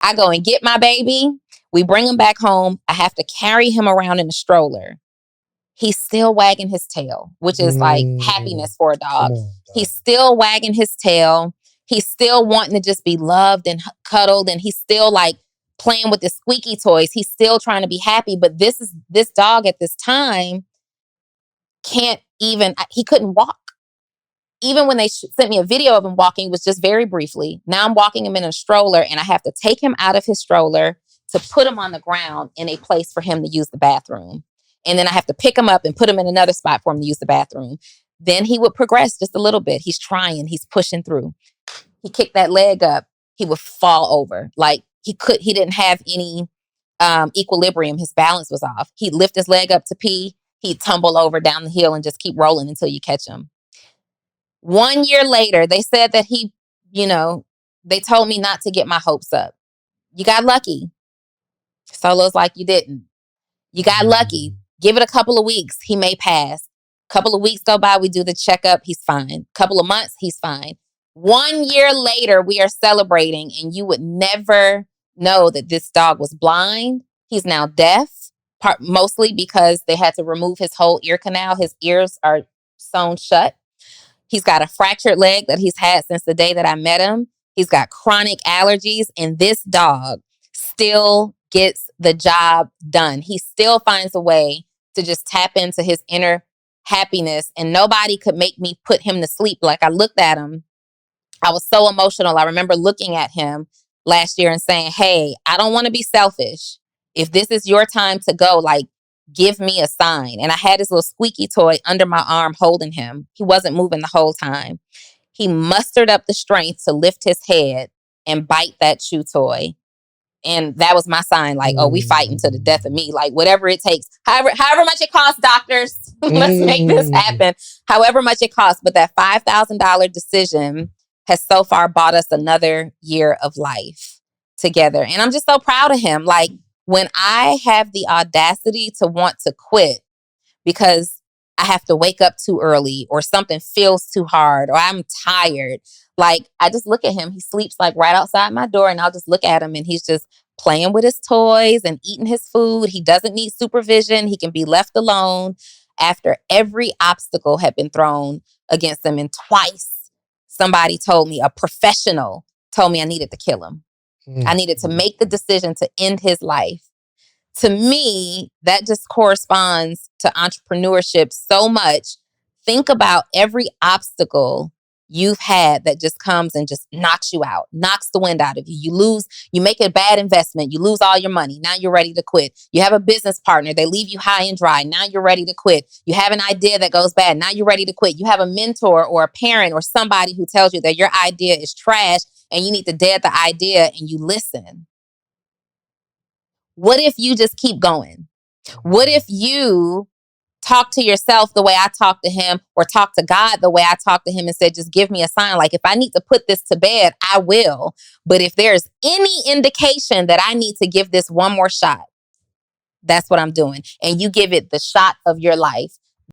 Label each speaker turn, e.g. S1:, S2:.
S1: I go and get my baby. We bring him back home. I have to carry him around in a stroller. He's still wagging his tail, which is like happiness for a dog. He's still wagging his tail. He's still wanting to just be loved and cuddled. And he's still like playing with the squeaky toys. He's still trying to be happy. But this dog at this time he couldn't walk. Even when they sent me a video of him walking, it was just very briefly. Now I'm walking him in a stroller and I have to take him out of his stroller to put him on the ground in a place for him to use the bathroom. And then I have to pick him up and put him in another spot for him to use the bathroom. Then he would progress just a little bit. He's trying, he's pushing through. He kicked that leg up, he would fall over. Like he didn't have any equilibrium. His balance was off. He'd lift his leg up to pee. He'd tumble over down the hill and just keep rolling until you catch him. 1 year later, they said that they told me not to get my hopes up. You got lucky. Solo's like, you didn't. You got lucky. Give it a couple of weeks. He may pass. Couple of weeks go by. We do the checkup. He's fine. Couple of months. He's fine. 1 year later, we are celebrating and you would never know that this dog was blind. He's now deaf, mostly because they had to remove his whole ear canal. His ears are sewn shut. He's got a fractured leg that he's had since the day that I met him. He's got chronic allergies, and this dog still gets the job done. He still finds a way to just tap into his inner happiness, and nobody could make me put him to sleep. Like I looked at him, I was so emotional. I remember looking at him last year and saying, hey, I don't want to be selfish. If this is your time to go, like, give me a sign. And I had this little squeaky toy under my arm holding him. He wasn't moving the whole time. He mustered up the strength to lift his head and bite that chew toy. And that was my sign, like, oh, we fighting to the death of me. Like, whatever it takes. However much it costs, doctors, let's make this happen. However much it costs. But that $5,000 decision has so far bought us another year of life together. And I'm just so proud of him. Like, when I have the audacity to want to quit because I have to wake up too early or something feels too hard or I'm tired, like I just look at him. He sleeps like right outside my door and I'll just look at him and he's just playing with his toys and eating his food. He doesn't need supervision. He can be left alone after every obstacle had been thrown against him. And twice somebody told me, a professional told me I needed to kill him. I needed to make the decision to end his life. To me, that just corresponds to entrepreneurship so much. Think about every obstacle you've had that just comes and just knocks you out, knocks the wind out of you. You make a bad investment, you lose all your money. Now you're ready to quit. You have a business partner, they leave you high and dry. Now you're ready to quit. You have an idea that goes bad. Now you're ready to quit. You have a mentor or a parent or somebody who tells you that your idea is trash and you need to dead the idea and you listen. What if you just keep going? What if you talk to yourself the way I talk to him or talk to God the way I talk to him and said, just give me a sign. Like if I need to put this to bed, I will. But if there's any indication that I need to give this one more shot, that's what I'm doing. And you give it the shot of your life.